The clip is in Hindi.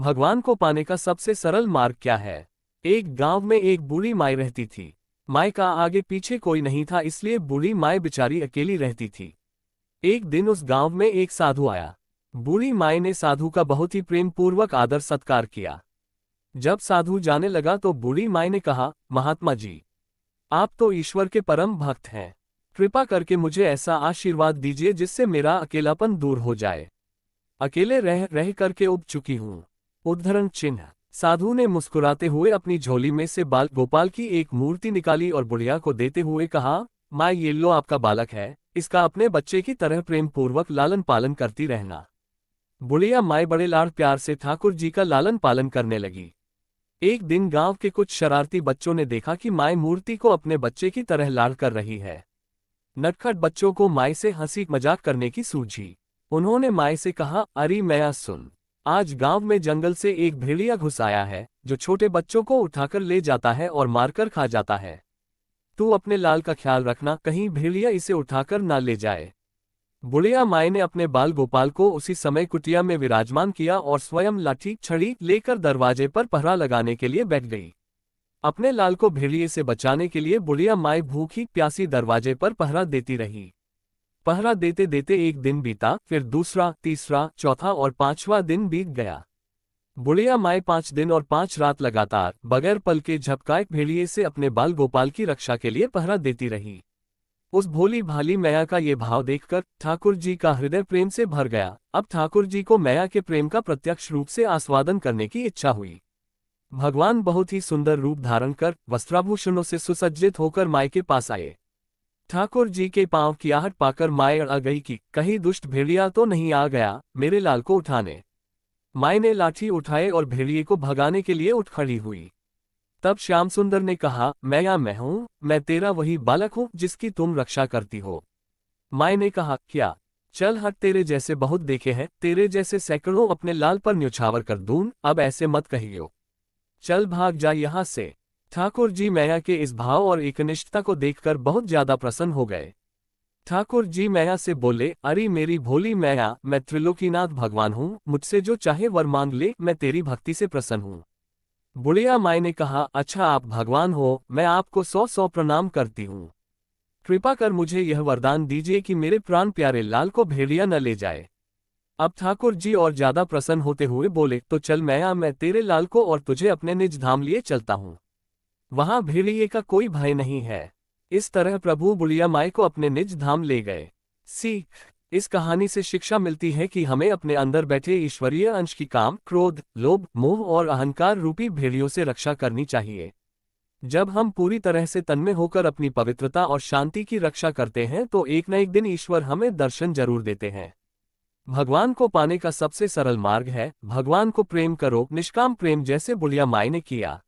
भगवान को पाने का सबसे सरल मार्ग क्या है? एक गांव में एक बूढ़ी माई रहती थी। माई का आगे पीछे कोई नहीं था, इसलिए बूढ़ी माई बेचारी अकेली रहती थी। एक दिन उस गांव में एक साधु आया। बूढ़ी माई ने साधु का बहुत ही प्रेम पूर्वक आदर सत्कार किया। जब साधु जाने लगा तो बूढ़ी माई ने कहा, महात्मा जी, आप तो ईश्वर के परम भक्त हैं। कृपा करके मुझे ऐसा आशीर्वाद दीजिए जिससे मेरा अकेलापन दूर हो जाए। अकेले रह रह करके उब चुकी हूँ। उद्धरण चिन्ह। साधु ने मुस्कुराते हुए अपनी झोली में से बाल गोपाल की एक मूर्ति निकाली और बुढ़िया को देते हुए कहा, माँ ये लो आपका बालक है, इसका अपने बच्चे की तरह प्रेम पूर्वक लालन पालन करती रहना। बुढ़िया माई बड़े लाड़ प्यार से ठाकुर जी का लालन पालन करने लगी। एक दिन गांव के कुछ शरारती बच्चों ने देखा कि माई मूर्ति को अपने बच्चे की तरह लाड़ कर रही है। नटखट बच्चों को माई से हंसी मजाक करने की सूझी। उन्होंने माई से कहा, अरे मैया सुन, आज गांव में जंगल से एक भेड़िया घुस आया है जो छोटे बच्चों को उठाकर ले जाता है और मारकर खा जाता है। तू अपने लाल का ख्याल रखना, कहीं भेड़िया इसे उठाकर ना ले जाए। बुढ़िया माई ने अपने बाल गोपाल को उसी समय कुटिया में विराजमान किया और स्वयं लाठी छड़ी लेकर दरवाजे पर पहरा लगाने के लिए बैठ गई। अपने लाल को भेड़िए से बचाने के लिए बुढ़िया माई भूखी प्यासी दरवाजे पर पहरा देती रही। पहरा देते देते एक दिन बीता, फिर दूसरा, तीसरा, चौथा और पांचवा दिन बीत गया। बुढ़िया माई 5 दिन और 5 रात लगातार बगैर पल के झपकाए भेड़िए से अपने बाल गोपाल की रक्षा के लिए पहरा देती रही। उस भोली भाली मैया का ये भाव देखकर ठाकुर जी का हृदय प्रेम से भर गया। अब ठाकुर जी को मैया के प्रेम का प्रत्यक्ष रूप से आस्वादन करने की इच्छा हुई। भगवान बहुत ही सुंदर रूप धारण कर वस्त्राभूषणों से सुसज्जित होकर माई के पास आए। ठाकुर जी के पांव की आहट पाकर माई अड़ गई कि कहीं दुष्ट भेड़िया तो नहीं आ गया मेरे लाल को उठाने। माई ने लाठी उठाए और भेड़िए को भगाने के लिए उठ खड़ी हुई। तब श्याम सुंदर ने कहा, मैं हूं, मैं तेरा वही बालक हूं जिसकी तुम रक्षा करती हो। माई ने कहा, क्या? चल हट, तेरे जैसे बहुत देखे हैं, तेरे जैसे सैकड़ों अपने लाल पर न्यौछावर कर दूं, अब ऐसे मत कहियो। चल भाग जा यहां से। ठाकुर जी मैया के इस भाव और एकनिष्ठता को देखकर बहुत ज्यादा प्रसन्न हो गए। ठाकुर जी मैया से बोले, अरे मेरी भोली मैया, मैं त्रिलोकीनाथ भगवान हूँ, मुझसे जो चाहे वर मांग ले, मैं तेरी भक्ति से प्रसन्न हूँ। बुढ़िया माई ने कहा, अच्छा आप भगवान हो, मैं आपको 100 प्रणाम करती हूँ। कृपा कर मुझे यह वरदान दीजिए कि मेरे प्राण प्यारे लाल को भेड़िया न ले जाए। अब ठाकुर जी और ज्यादा प्रसन्न होते हुए बोले, तो चल मैया, मैं तेरे लाल को और तुझे अपने निज धाम लिए चलता हूँ। वहां भेड़िए का कोई भय नहीं है। इस तरह प्रभु बुढ़िया माई को अपने निज धाम ले गए। सीख। इस कहानी से शिक्षा मिलती है कि हमें अपने अंदर बैठे ईश्वरीय अंश की काम, क्रोध, लोभ, मोह और अहंकार रूपी भेड़ियों से रक्षा करनी चाहिए। जब हम पूरी तरह से तन्मय होकर अपनी पवित्रता और शांति की रक्षा करते हैं तो एक न एक दिन ईश्वर हमें दर्शन जरूर देते हैं। भगवान को पाने का सबसे सरल मार्ग है, भगवान को प्रेम करो, निष्काम प्रेम, जैसे बुढ़िया माई ने किया।